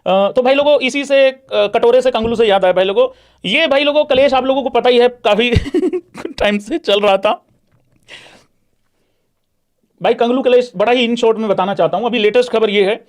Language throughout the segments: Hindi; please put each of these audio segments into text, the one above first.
तो भाई लोगों इसी से कटोरे से कंगलू से याद आया भाई लोगों, ये भाई लोगों कलेश आप लोगों को पता ही है, काफी टाइम से चल रहा था भाई। कंगलू कलेश बड़ा ही इन शॉर्ट में बताना चाहता हूं। अभी लेटेस्ट खबर ये है,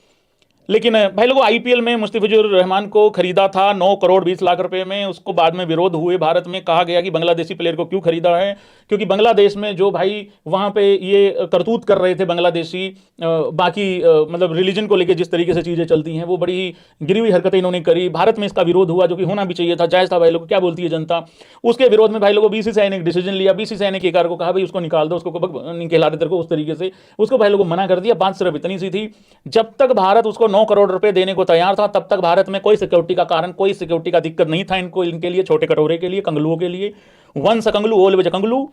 लेकिन भाई लोगों आईपीएल में मुस्तफिजुर रहमान को खरीदा था 9 करोड़ 20 लाख रुपए में। उसको बाद में विरोध हुए भारत में, कहा गया कि बांग्लादेशी प्लेयर को क्यों खरीदा है, क्योंकि बांग्लादेश में जो भाई वहां पे ये करतूत कर रहे थे बांग्लादेशी, बाकी मतलब रिलीजन को लेकर जिस तरीके से चीजें चलती हैं वो बड़ी ही गिरी हुई हरकतें इन्होंने करी। भारत में इसका विरोध हुआ जो कि होना भी चाहिए था, जायज था भाई लोग, क्या बोलती है जनता। उसके विरोध में भाई लोगों बीसीसीआई ने एक डिसीजन लिया, बीसीसीआई ने केकेआर को कहा भाई उसको निकाल दो, उसको नहीं खिला दे तेरे को, उस तरीके से उसको भाई लोगों मना कर दिया। बात सिर्फ इतनी सी थी, जब तक भारत उसको 9 करोड़ रुपए देने को तैयार था तब तक भारत में कोई सिक्योरिटी का कारण, कोई सिक्योरिटी का दिक्कत नहीं था इनको, इनके लिए, छोटे कटोरे के लिए, कंगलुओं के लिए। वंस कंगलू ऑलवेज कंगलू,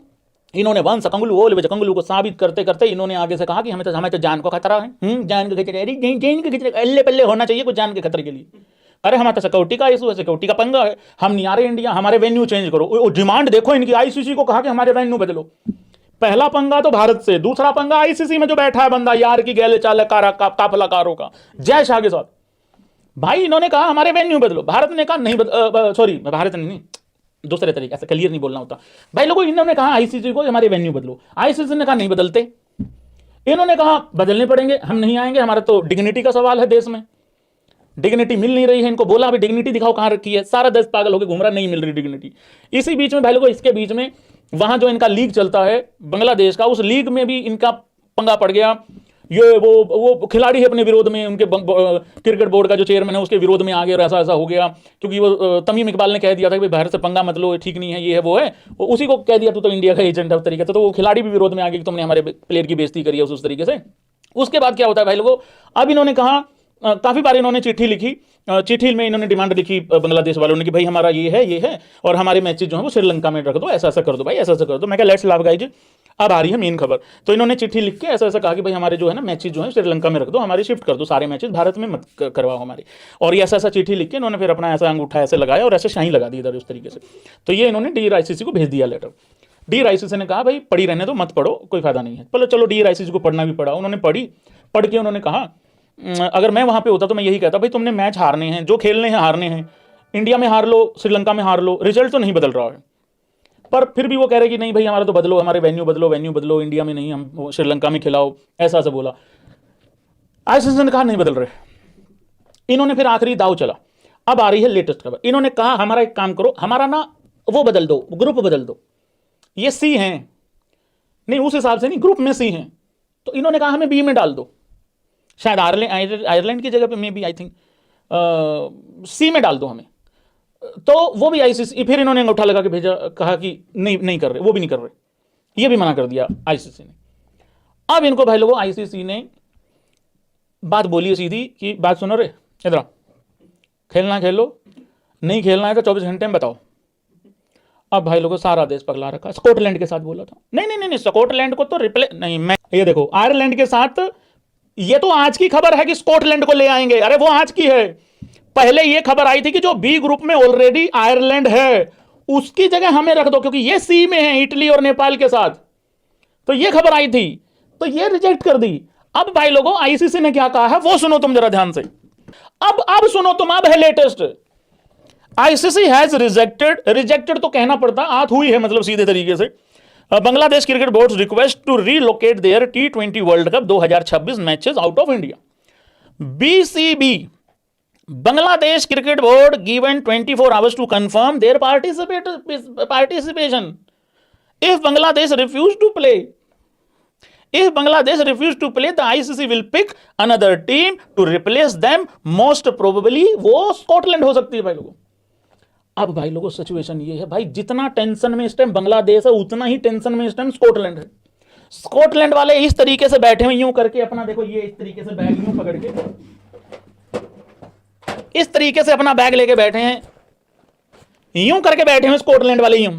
इन्होंने वंस कंगलू ऑलवेज कंगलू को साबित करते करते इन्होंने आगे से कहा कि हमें तो जान को खतरा है, जान के खतरे, जान के खतरे अल्ले पल्ले होना चाहिए कुछ जान के खतरे के लिए। अरे हमारा तो सिक्योरिटी का इशू है, सिक्योरिटी का पंगा है, हम नहीं आ रहे इंडिया, हमारे वेन्यू चेंज करो। डिमांड देखो इनकी, आईसीसी को कहा कि हमारे वेन्यू बदलो। पहला पंगा तो भारत से, दूसरा पंगा आईसीसी में जो बैठा है बंदा यार की गैले चालक काफलाकारों का जय शाह के साथ। भाई इन्होंने कहा हमारे वेन्यू बदलो, भारत ने कहा नहीं, सॉरी भारत नहीं, दूसरे तरीके से क्लियर नहीं बोलना होता भाई लोगों। इन्होंने कहा आईसीसी को हमारे वेन्यू बदलो, आईसीसी ने कहा नहीं बदलते, इन्होंने कहा बदलने पड़ेंगे, हम नहीं आएंगे, हमारा तो डिग्निटी का सवाल है, देश में डिग्निटी मिल नहीं रही है। इनको बोला अभी डिग्निटी दिखाओ कहां रखी है, सारा देश पागल होकर घूम रहा, नहीं मिल रही डिग्निटी। इसी बीच में भाई लोगों, इसके बीच में वहां जो इनका लीग चलता है बांग्लादेश का, उस लीग में भी इनका पंगा पड़ गया। ये वो खिलाड़ी है अपने विरोध में, उनके क्रिकेट बोर्ड का जो चेयरमैन है उसके विरोध में आ गया और ऐसा ऐसा हो गया, क्योंकि वो तमीम इकबाल ने कह दिया था कि भाई भारत से पंगा मत लो, ठीक नहीं है, ये है वो है, उसी को कह दिया तो इंडिया का एजेंट है उस तरीके से। तो वो खिलाड़ी भी विरोध में आ गया कि तुमने हमारे प्लेयर की बेइज्जती करी है उस तरीके से। उसके बाद क्या होता है भाई लोगों, अब इन्होंने कहा, काफी बार इन्होंने चिट्ठी लिखी, चिट्ठी में इन्होंने डिमांड लिखी बांग्लादेश वालों ने कि भाई हमारा ये है और हमारे मैचेज जो है वो श्रीलंका में रख दो, ऐसा ऐसा कर दो भाई, ऐसा ऐसा कर दो। मैं कहा लेट्स लव गाइज, अब आ रही है मेन खबर। तो इन्होंने चिट्ठी लिख के ऐसा ऐसा कहा कि भाई हमारे जो है ना मैचेज जो है श्रीलंका में रख दो, हमारे शिफ्ट कर दो, सारे मैचेज भारत में मत करवाओ हमारे। और ये ऐसा ऐसा चिट्ठी लिख के इन्होंने फिर अपना ऐसा अंगूठा ऐसे लगाया और ऐसे शाही लगा दी इधर उस तरीके से। तो ये इन्होंने DRICC को भेज दिया लेटर। DRICC ने कहा भाई पढ़ी रहने दो, मत पढ़ो, कोई फायदा नहीं है। चलो DRICC को पढ़ना भी पड़ा, उन्होंने पढ़ के उन्होंने कहा अगर मैं वहां पे होता तो मैं यही कहता भाई तुमने मैच हारने हैं, जो खेलने हैं हारने हैं, इंडिया में हार लो, श्रीलंका में हार लो, रिजल्ट तो नहीं बदल रहा है। पर फिर भी वो कह रहे कि नहीं भाई हमारा तो बदलो, हमारे वेन्यू बदलो, इंडिया में नहीं, हम श्रीलंका में खिलाओ, ऐसा ऐसा बोला। आईसीसी ने कहा नहीं बदल रहे। इन्होंने फिर आखिरी दाव चला। अब आ रही है लेटेस्ट खबर, इन्होंने कहा हमारा एक काम करो, हमारा ना वो बदल दो, ग्रुप बदल दो, ये सी हैं, नहीं उस हिसाब से नहीं, ग्रुप में सी हैं, तो इन्होंने कहा हमें बी में डाल दो, शायद आयरलैंड की जगह पे मे बी आई थिंक सी में डाल दो हमें। तो वो भी आईसीसी, फिर इन्होंने अंगूठा लगा के भेजा, कहा कि नहीं कर रहे, वो भी नहीं कर रहे, ये भी मना कर दिया आईसीसी ने। अब इनको भाई लोगों आईसीसी ने बात बोली सीधी कि बात सुनो रे, इधर खेलना खेलो, नहीं खेलना है तो 24 घंटे में बताओ। अब भाई लोगों सारा देश पगला रखा। स्कॉटलैंड के साथ बोला था, नहीं स्कॉटलैंड को तो रिप्ले नहीं, मैं ये देखो आयरलैंड के साथ, ये तो आज की खबर है कि स्कॉटलैंड को ले आएंगे, अरे वो आज की है। पहले ये खबर आई थी कि जो बी ग्रुप में ऑलरेडी आयरलैंड है उसकी जगह हमें रख दो, क्योंकि ये सी में है इटली और नेपाल के साथ। तो ये खबर आई थी, तो ये रिजेक्ट कर दी। अब भाई लोगों आईसीसी ने क्या कहा है वो सुनो तुम जरा ध्यान से। अब सुनो तुम, अब है लेटेस्ट, आईसीसी हैज रिजेक्टेड तो कहना पड़ता, आत हुई है मतलब सीधे तरीके से, Bangladesh cricket board request to relocate their T20 world cup 2026 matches out of India. BCB, Bangladesh Cricket Board, given 24 hours to confirm their participation. If Bangladesh refuse to play, the ICC will pick another team to replace them. Most probably वो स्कॉटलैंड हो सकती है भाई लोगों। अब भाई लोगों सिचुएशन ये है भाई, जितना टेंशन में इस टाइम बांग्लादेश है उतना ही टेंशन में इस टाइम स्कॉटलैंड है। स्कॉटलैंड वाले इस तरीके से बैठे हुए यूं करके अपना, देखो ये इस तरीके से बैग यूं पकड़ के इस तरीके से अपना बैग लेके बैठे हैं, यूं करके बैठे हैं स्कॉटलैंड वाले, यूं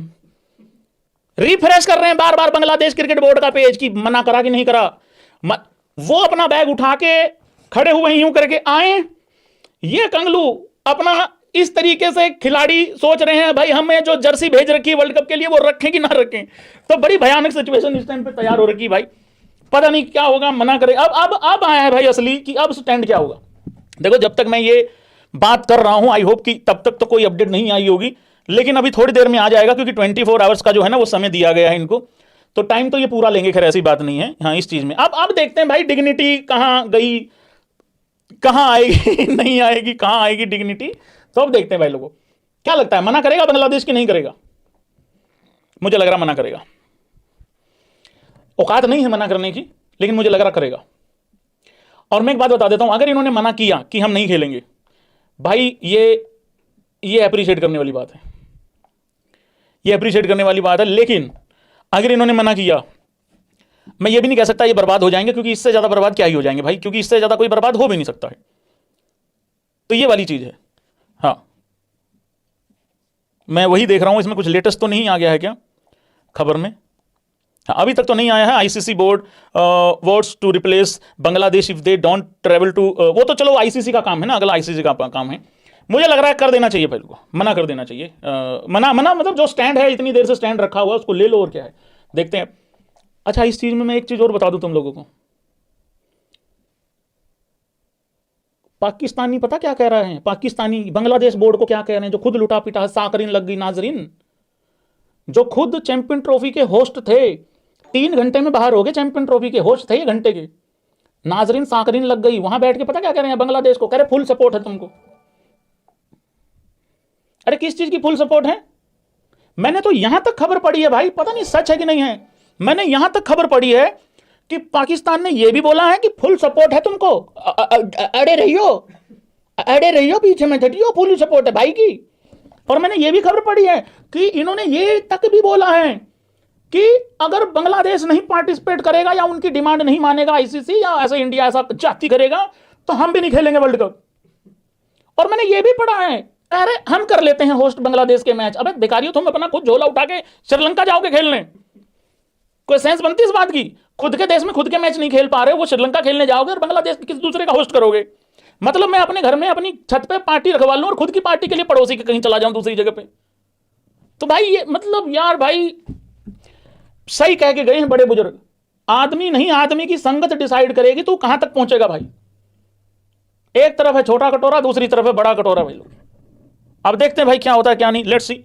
रिफ्रेश कर रहे हैं बार बार बांग्लादेश क्रिकेट बोर्ड का पेज की मना करा कि नहीं करा। वो अपना बैग उठा के खड़े हुए यूं करके आए, ये कंगलू अपना इस तरीके से खिलाड़ी सोच रहे हैं भाई हमें जो जर्सी भेज रखी है वर्ल्ड कप के लिए वो रखें कि ना रखें। तो बड़ी भयानक सिचुएशन इस टाइम पे तैयार हो रखी भाई, पता नहीं क्या होगा, मना करे। अब आया है भाई असली कि अब स्टैंड क्या होगा। देखो जब तक मैं ये बात कर रहा हूं। आई होप कि तब तक तो कोई अपडेट नहीं आई होगी, लेकिन अभी थोड़ी देर में आ जाएगा, क्योंकि 24 आवर्स का जो है ना वो समय दिया गया है इनको, तो टाइम तो ये पूरा लेंगे, खैर ऐसी बात नहीं है। हाँ, इस चीज में अब देखते हैं भाई डिग्निटी कहां गई, कहां आएगी नहीं आएगी, कहां आएगी डिग्निटी, तो अब देखते हैं भाई लोगों। क्या लगता है, मना करेगा बांग्लादेश की नहीं करेगा? मुझे लग रहा मना करेगा। औकात नहीं है मना करने की, लेकिन मुझे लग रहा करेगा। और मैं एक बात बता देता हूं, अगर इन्होंने मना किया कि हम नहीं खेलेंगे, भाई ये अप्रिशिएट करने वाली बात है, ये अप्रिशिएट करने वाली बात है। लेकिन अगर इन्होंने मना किया, मैं ये भी नहीं कह सकता ये बर्बाद हो जाएंगे, क्योंकि इससे ज्यादा बर्बाद क्या ही हो जाएंगे भाई, क्योंकि इससे ज्यादा कोई बर्बाद हो भी नहीं सकता है। तो ये वाली चीज है। हाँ, मैं वही देख रहा हूं, इसमें कुछ लेटेस्ट तो नहीं आ गया है क्या खबर में? हाँ, अभी तक तो नहीं आया है। ICC board votes to replace Bangladesh if they don't travel to, वो तो चलो आईसीसी का काम है ना, अगला आईसीसी का काम है। मुझे लग रहा है कर देना चाहिए पहले को, मना कर देना चाहिए। मना मतलब जो स्टैंड है, इतनी देर से स्टैंड रखा हुआ, उसको ले लो, और क्या है, देखते हैं। अच्छा, इस चीज में मैं एक चीज और बता दूं तुम लोगों को, पाकिस्तानी पता क्या कह रहे हैं? पाकिस्तानी बांग्लादेश बोर्ड को क्या कह रहे हैं, जो खुद लुटा पिटा साकरीन लग गई नाजरीन, जो खुद चैंपियन ट्रॉफी के होस्ट थे, 3 घंटे में बाहर हो गए, चैंपियन ट्रॉफी के होस्ट थे ये घंटे के, नाजरीन साकरीन लग गई। वहां बैठ के पता क्या कह रहे हैं बांग्लादेश को? कह रहे फुल सपोर्ट है तुमको। अरे किस चीज की फुल सपोर्ट है? मैंने तो यहां तक खबर पड़ी है भाई, पता नहीं सच है कि नहीं है, मैंने यहां तक खबर पड़ी है कि पाकिस्तान ने यह भी बोला है कि फुल सपोर्ट है तुमको, अड़े रहियो पीछे में हटियो, फुल सपोर्ट है भाई की। और मैंने यह भी खबर पड़ी है कि इन्होंने ये तक भी बोला है कि अगर बांग्लादेश नहीं पार्टिसिपेट करेगा या उनकी डिमांड नहीं मानेगा आईसीसी, या ऐसा इंडिया ऐसा जाति करेगा, तो हम भी नहीं खेलेंगे वर्ल्ड कप। और मैंने ये भी पढ़ा है, अरे हम कर लेते हैं होस्ट बांग्लादेश के मैच। अबे बेकारियों, तुम अपना खुद झोला उठा के श्रीलंका जाओगे खेलने? कोई सेंस बनती इस बात की? खुद के देश में खुद के मैच नहीं खेल पा रहे हो, वो श्रीलंका खेलने जाओगे और बांग्लादेश किसी दूसरे का होस्ट करोगे? मतलब मैं अपने घर में अपनी छत पे पार्टी रखवा लूं और खुद की पार्टी के लिए पड़ोसी के कहीं चला जाऊं दूसरी जगह पे? तो भाई ये मतलब यार भाई, सही कह के गए हैं बड़े बुजुर्ग, आदमी नहीं आदमी की संगत डिसाइड करेगी तू कहां तक पहुंचेगा भाई। एक तरफ है छोटा कटोरा, दूसरी तरफ है बड़ा कटोरा भाई लोग। अब देखते हैं भाई क्या होता है क्या नहीं, लेट्स सी।